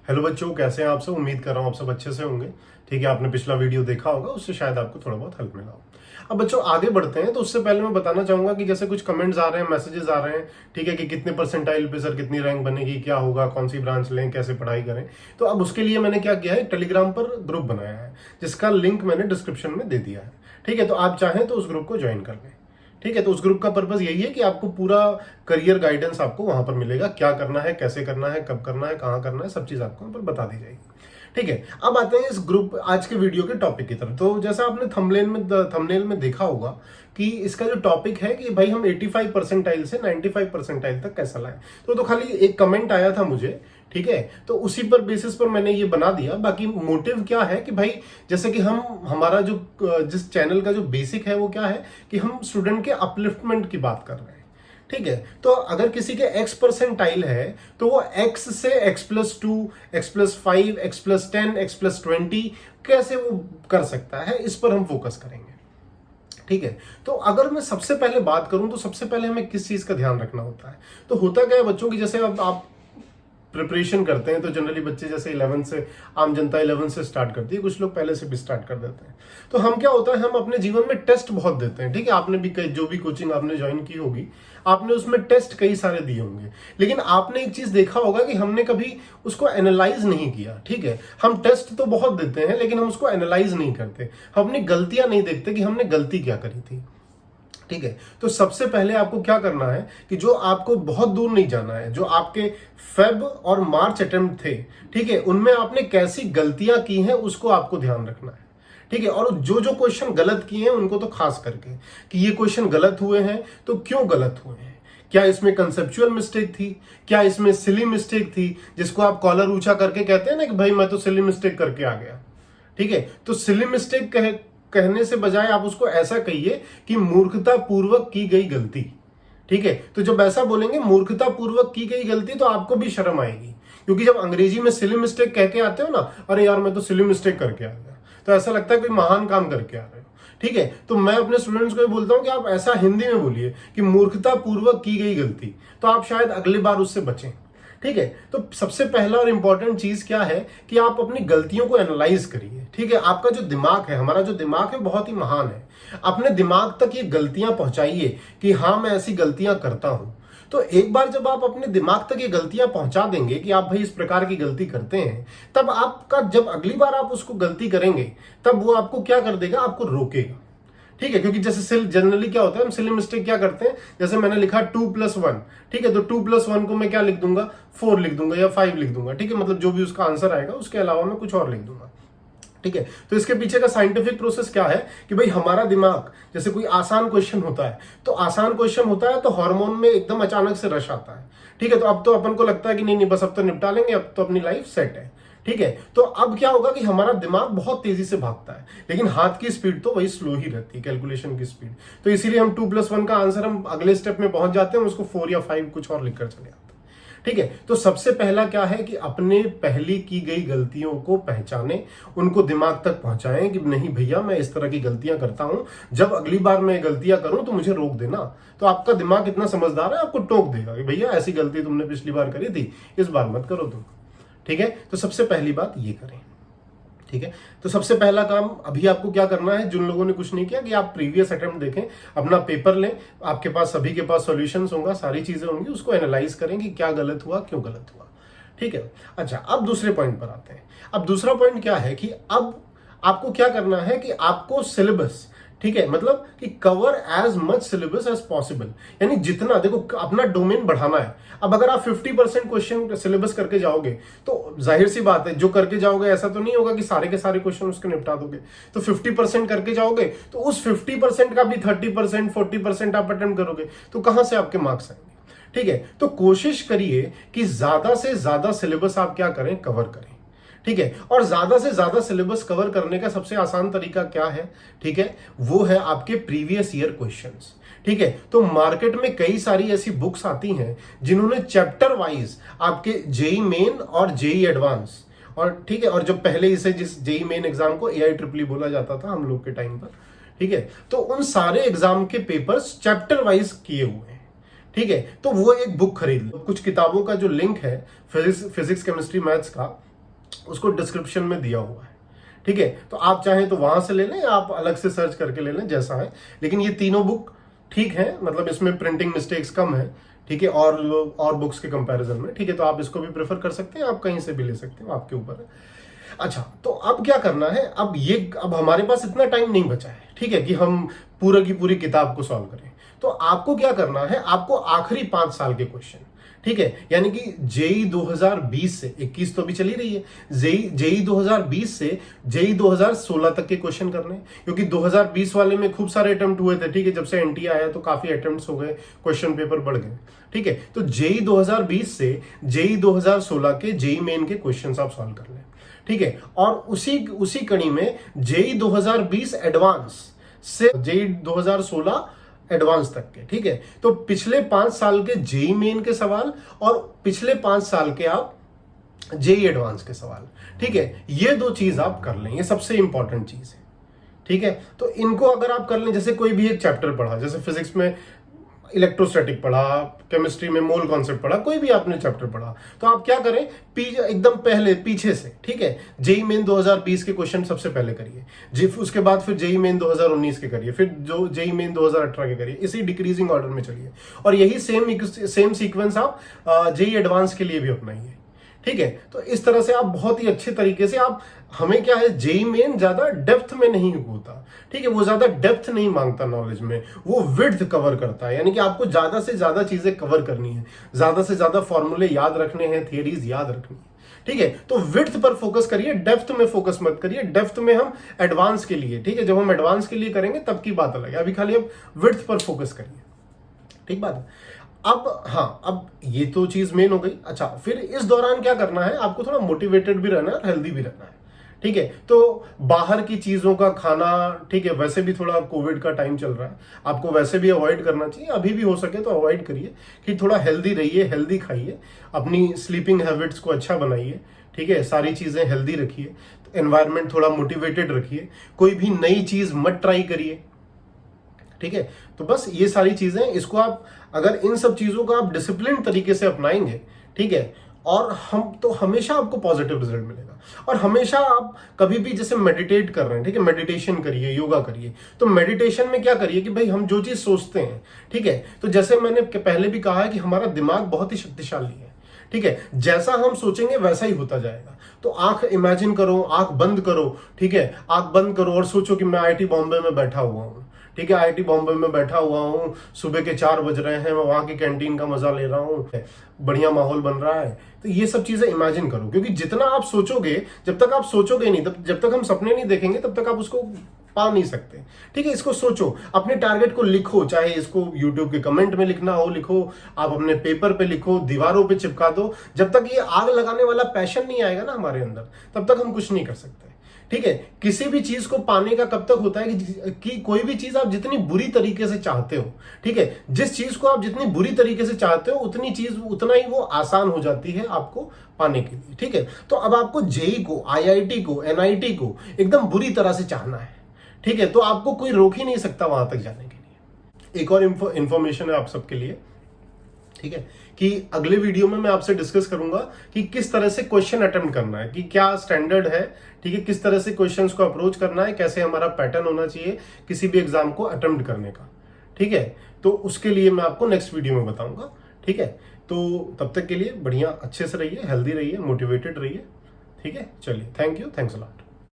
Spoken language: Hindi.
हेलो बच्चों, कैसे हैं आप सब। उम्मीद कर रहा हूँ आप सब अच्छे से होंगे। ठीक है, आपने पिछला वीडियो देखा होगा, उससे शायद आपको थोड़ा बहुत हेल्प मिला हो। अब बच्चों आगे बढ़ते हैं, तो उससे पहले मैं बताना चाहूंगा कि जैसे कुछ कमेंट्स आ रहे हैं, मैसेजेस आ रहे हैं, ठीक है, कि कितने परसेंटाइल पे सर कितनी रैंक बनेगी, क्या होगा, कौन सी ब्रांच लें, कैसे पढ़ाई करें। तो अब उसके लिए मैंने क्या किया है, टेलीग्राम पर ग्रुप बनाया है, जिसका लिंक मैंने डिस्क्रिप्शन में दे दिया है। ठीक है, तो आप चाहें तो उस ग्रुप को ज्वाइन कर लें। ठीक है, तो उस ग्रुप का पर्पस यही है कि आपको पूरा करियर गाइडेंस आपको वहां पर मिलेगा, क्या करना है, कैसे करना है, कब करना है, कहाँ करना है, सब चीज आपको वहां पर बता दी जाएगी। ठीक है, अब आते हैं इस ग्रुप आज के वीडियो के टॉपिक की तरफ। तो जैसा आपने थंबनेल में देखा होगा कि इसका जो टॉपिक है कि भाई हम 85 परसेंटाइल से 95 परसेंटाइल तक कैसा लाएं। तो खाली एक कमेंट आया था मुझे, ठीक है, तो उसी पर बेसिस पर मैंने ये बना दिया। बाकी मोटिव क्या है कि भाई जैसे कि हमारा जो जिस चैनल का जो बेसिक है वो क्या है कि हम स्टूडेंट के अपलिफ्टमेंट की बात कर रहे हैं। ठीक है, तो अगर किसी के x परसेंटाइल है तो वो x से x+2, x+5, x+10, x+20 कैसे वो कर सकता है, इस पर हम फोकस करेंगे। ठीक है, तो अगर मैं सबसे पहले बात करूं तो सबसे पहले हमें किस चीज का ध्यान रखना होता है। तो होता क्या है बच्चों की, जैसे अब आप प्रिपरेशन करते हैं तो जनरली बच्चे जैसे 11 से, आम जनता 11 से स्टार्ट करती है, कुछ लोग पहले से भी स्टार्ट कर देते हैं। तो हम क्या होता है, हम अपने जीवन में टेस्ट बहुत देते हैं। ठीक है, आपने भी जो भी कोचिंग आपने ज्वाइन की होगी, आपने उसमें टेस्ट कई सारे दिए होंगे, लेकिन आपने एक चीज देखा होगा कि हमने कभी उसको एनालाइज नहीं किया। ठीक है, हम टेस्ट तो बहुत देते हैं लेकिन हम उसको एनालाइज नहीं करते, हम अपनी गलतियां नहीं देखते कि हमने गलती क्या करी थी। ठीक है, तो सबसे पहले आपको क्या करना है कि जो आपको बहुत दूर नहीं जाना है, जो आपके फेब और मार्च अटेम्प्ट थे, ठीक है, उनमें आपने कैसी गलतियां की हैं उसको आपको ध्यान रखना है। ठीक है, और जो जो क्वेश्चन गलत किए हैं उनको तो खास करके कि ये क्वेश्चन गलत हुए हैं तो क्यों गलत हुए हैं, क्या इसमें कंसेप्चुअल मिस्टेक थी, क्या इसमें सिली मिस्टेक थी, जिसको आप कॉलर ऊंचा करके कहते हैं ना कि भाई मैं तो सिली मिस्टेक करके आ गया। ठीक है, तो सिली मिस्टेक कहने से बजाय आप उसको ऐसा कहिए कि मूर्खता पूर्वक की गई गलती। ठीक है, तो जब ऐसा बोलेंगे मूर्खता पूर्वक की गई गलती तो आपको भी शर्म आएगी, क्योंकि जब अंग्रेजी में सिली मिस्टेक कह के आते हो ना, अरे यार मैं तो सिली मिस्टेक करके आ गया, तो ऐसा लगता है कोई महान काम करके आ रहे हो। ठीक है, तो मैं अपने स्टूडेंट्स को ये बोलता हूं कि आप ऐसा हिंदी में बोलिए कि मूर्खता पूर्वक की गई गलती, तो आप शायद अगली बार उससे बचें। ठीक है, तो सबसे पहला और इंपॉर्टेंट चीज क्या है कि आप अपनी गलतियों को एनालाइज करिए। ठीक है, आपका जो दिमाग है, हमारा जो दिमाग है बहुत ही महान है। अपने दिमाग तक ये गलतियां पहुंचाइए कि हाँ मैं ऐसी गलतियां करता हूं। तो एक बार जब आप अपने दिमाग तक ये गलतियां पहुंचा देंगे कि आप भाई इस प्रकार की गलती करते हैं, तब आपका जब अगली बार आप उसको गलती करेंगे तब वो आपको क्या कर देगा, आपको रोकेगा। ठीक है, क्योंकि जैसे जनरली क्या होता है, हम सिली मिस्टेक क्या करते हैं, जैसे मैंने लिखा 2+1, ठीक है, तो 2+1 को मैं क्या लिख दूंगा, 4 लिख दूंगा या 5 लिख दूंगा। ठीक है, मतलब जो भी उसका आंसर आएगा उसके अलावा मैं कुछ और लिख दूंगा। ठीक है, तो इसके पीछे का साइंटिफिक प्रोसेस क्या है कि भाई हमारा दिमाग, जैसे कोई आसान क्वेश्चन होता है, तो आसान क्वेश्चन होता है तो हार्मोन में एकदम अचानक से रश आता है। ठीक है, तो अब तो अपन को लगता है कि नहीं नहीं बस अब तो निपटा लेंगे, अब तो अपनी लाइफ सेट है। ठीक है, तो अब क्या होगा कि हमारा दिमाग बहुत तेजी से भागता है, लेकिन हाथ की स्पीड तो वही स्लो ही रहती है, कैलकुलेशन की स्पीड। तो इसीलिए हम 2+1 का आंसर हम अगले स्टेप में पहुंच जाते हैं, उसको 4 या 5 कुछ और लिखकर चले आते हैं। ठीक है, तो सबसे पहला क्या है कि अपने पहले की गई गलतियों को पहचाने, उनको दिमाग तक पहुंचाएं कि नहीं भैया मैं इस तरह की गलतियां करता हूं, जब अगली बार मैं गलतियां करूं तो मुझे रोक देना। तो आपका दिमाग इतना समझदार है, आपको टोक देगा कि भैया ऐसी गलती तुमने पिछली बार करी थी, इस बार मत करो तुम। ठीक है, तो सबसे पहली बात ये करें। ठीक है, तो सबसे पहला काम अभी आपको क्या करना है, जिन लोगों ने कुछ नहीं किया, कि आप प्रीवियस अटेम्प्ट देखें, अपना पेपर लें, आपके पास सभी के पास सॉल्यूशंस होंगे, सारी चीजें होंगी, उसको एनालाइज करें कि क्या गलत हुआ, क्यों गलत हुआ। ठीक है, अच्छा अब दूसरे पॉइंट पर आते हैं। अब दूसरा पॉइंट क्या है कि अब आपको क्या करना है कि आपको सिलेबस, ठीक है, मतलब कि cover as much syllabus as possible, यानी जितना, देखो अपना डोमेन बढ़ाना है। अब अगर आप 50% क्वेश्चन सिलेबस करके जाओगे तो जाहिर सी बात है, जो करके जाओगे ऐसा तो नहीं होगा कि सारे के सारे क्वेश्चन उसके निपटा दोगे। तो 50% करके जाओगे तो उस 50% का भी 30%, 40% आप अटेम्प्ट करोगे, तो कहां से आपके मार्क्स आएंगे। ठीक है, तो कोशिश करिए कि ज्यादा से ज्यादा सिलेबस आप क्या करें, कवर करें। ठीक है, और ज्यादा से ज्यादा सिलेबस कवर करने का सबसे आसान तरीका क्या है, ठीक है, वो है आपके प्रीवियस ईयर क्वेश्चंस। ठीक है, तो मार्केट में कई सारी ऐसी बुक्स आती हैं जिन्होंने चैप्टर वाइज आपके जेई मेन और जेई एडवांस, और ठीक है, और जब पहले इसे जिस जेई मेन एग्जाम को AIEEE बोला जाता था हम लोग के टाइम पर, ठीक है, तो उन सारे एग्जाम के पेपर्स चैप्टर वाइज किए हुए हैं। ठीक है, तो वो एक बुक खरीद लो। कुछ किताबों का जो लिंक है फिजिक्स केमिस्ट्री मैथ्स का, उसको डिस्क्रिप्शन में दिया हुआ है, ठीक है। तो आप चाहें तो वहां से ले लें, आप अलग से सर्च करके ले लें, जैसा है। लेकिन ये तीनों बुक ठीक है, मतलब इसमें प्रिंटिंग मिस्टेक्स कम है, ठीक है, और बुक्स के कंपैरिजन में, ठीक है। तो आप इसको भी प्रेफर कर सकते हैं, आप कहीं से भी ले सकते हो, आपके ऊपर है। अच्छा, तो अब क्या करना है, अब हमारे पास इतना टाइम नहीं बचा है, ठीक है, कि हम पूरा की पूरी किताब को सॉल्व करें। तो आपको क्या करना है, आपको आखिरी 5 साल के क्वेश्चन, ठीक है, यानी कि जेई 2020 से 21 तो अभी चली रही है, जेई 2020 से जेई 2016 तक के क्वेश्चन करने हैं, क्योंकि 2020 वाले में खूब सारे अटेम्प्ट हुए थे, ठीक है। जब से एनटीए आया तो काफी अटेम्प्ट्स हो गए, क्वेश्चन पेपर बढ़ गए, ठीक है। तो जेई 2020 से जेई 2016 के जेई मेन के क्वेश्चन आप सॉल्व कर लें, ठीक है। और उसी कड़ी में जेई 2020 एडवांस से जेई 2016 एडवांस तक के, ठीक है। तो पिछले 5 साल के जेई मेन के सवाल और पिछले 5 साल के आप जेई एडवांस के सवाल, ठीक है, ये 2 चीज आप कर लें, ये सबसे इंपॉर्टेंट चीज है, ठीक है। तो इनको अगर आप कर लें, जैसे कोई भी एक चैप्टर पढ़ा, जैसे फिजिक्स में इलेक्ट्रोस्टैटिक पढ़ा, केमिस्ट्री में मोल कॉन्सेप्ट पढ़ा, कोई भी आपने चैप्टर पढ़ा, तो आप क्या करें, एकदम पहले पीछे से, ठीक है, जेई मेन 2020 के क्वेश्चन सबसे पहले करिए जी, उसके बाद फिर जेई मेन 2019 के करिए, फिर जो जेई मेन 2018 के करिए, इसी डिक्रीजिंग ऑर्डर में चलिए। और यही सेम सीक्वेंस आप जेई एडवांस के लिए भी अपनाइए, ठीक है। तो इस तरह से आप बहुत ही अच्छे तरीके से हमें क्या है, जेई मेन ज्यादा डेप्थ में नहीं होता, ठीक है, वो ज्यादा डेप्थ नहीं मांगता नॉलेज में, वो विड्थ कवर करता है, यानी कि आपको ज्यादा से ज्यादा चीजें कवर करनी है, ज्यादा से ज्यादा फॉर्मूले याद रखने हैं, थियरीज याद रखनी है, ठीक है। तो विड्थ पर फोकस करिए, डेप्थ में फोकस मत करिए। डेप्थ में हम एडवांस के लिए, ठीक है, जब हम एडवांस के लिए करेंगे तब की बात अलग है, अभी खाली आप विड्थ पर फोकस करिए, ठीक बात है। अब ये तो चीज मेन हो गई। अच्छा, फिर इस दौरान क्या करना है, आपको थोड़ा मोटिवेटेड भी रहना है और हेल्दी भी रहना है, ठीक है। तो बाहर की चीजों का खाना, ठीक है, वैसे भी थोड़ा कोविड का टाइम चल रहा है, आपको वैसे भी अवॉइड करना चाहिए, अभी भी हो सके तो अवॉइड करिए, कि थोड़ा हेल्दी रहिए, हेल्दी खाइए, अपनी स्लीपिंग हैबिट्स को अच्छा बनाइए, ठीक है, सारी चीजें हेल्दी रखिए, एनवायरनमेंट थोड़ा मोटिवेटेड रखिए, कोई भी नई चीज मत ट्राई करिए, ठीक है। तो बस ये सारी चीजें, इसको आप अगर इन सब चीजों को आप डिसिप्लिन तरीके से अपनाएंगे, ठीक है, और हमेशा आपको पॉजिटिव रिजल्ट मिलेगा। और हमेशा आप कभी भी जैसे मेडिटेट कर रहे हैं, ठीक है, मेडिटेशन करिए, योगा करिए। तो मेडिटेशन में क्या करिए कि भाई हम जो चीज सोचते हैं, ठीक है, तो जैसे मैंने पहले भी कहा है कि हमारा दिमाग बहुत ही शक्तिशाली है, ठीक है, जैसा हम सोचेंगे वैसा ही होता जाएगा। तो आंख इमेजिन करो, आंख बंद करो, ठीक है, आंख बंद करो और सोचो कि मैं आईआईटी बॉम्बे में बैठा हुआ हूं, ठीक है, आईआईटी बॉम्बे में बैठा हुआ हूँ, सुबह के 4 बज रहे हैं, मैं वहां की कैंटीन का मजा ले रहा हूँ, बढ़िया माहौल बन रहा है। तो ये सब चीजें इमेजिन करो, क्योंकि जितना आप सोचोगे, जब तक आप सोचोगे नहीं, जब तक हम सपने नहीं देखेंगे तब तक आप उसको पा नहीं सकते, ठीक है। इसको सोचो, अपने टारगेट को लिखो, चाहे इसको यूट्यूब के कमेंट में लिखना हो लिखो, आप अपने पेपर पे लिखो, दीवारों पे चिपका दो। जब तक ये आग लगाने वाला पैशन नहीं आएगा ना हमारे अंदर, तब तक हम कुछ नहीं कर सकते, ठीक है। किसी भी चीज को पाने का कब तक होता है कि कोई भी चीज आप जितनी बुरी तरीके से चाहते हो, ठीक है, जिस चीज को आप जितनी बुरी तरीके से चाहते हो उतना ही वो आसान हो जाती है आपको पाने के लिए, ठीक है। तो अब आपको जेई को, आईआईटी को, एनआईटी को एकदम बुरी तरह से चाहना है, ठीक है, तो आपको कोई रोक ही नहीं सकता वहां तक जाने के लिए। एक और इंफॉर्मेशन है आप सबके लिए, ठीक है, कि अगले वीडियो में मैं आपसे डिस्कस करूंगा कि किस तरह से क्वेश्चन अटेम्प्ट करना है, कि क्या स्टैंडर्ड है, ठीक है, किस तरह से क्वेश्चंस को अप्रोच करना है, कैसे हमारा पैटर्न होना चाहिए किसी भी एग्जाम को अटेम्प्ट करने का, ठीक है। तो उसके लिए मैं आपको नेक्स्ट वीडियो में बताऊंगा, ठीक है। तो तब तक के लिए बढ़िया अच्छे से रहिए, हेल्दी रहिए, मोटिवेटेड रहिए, ठीक है। चलिए, thank you, thanks a lot.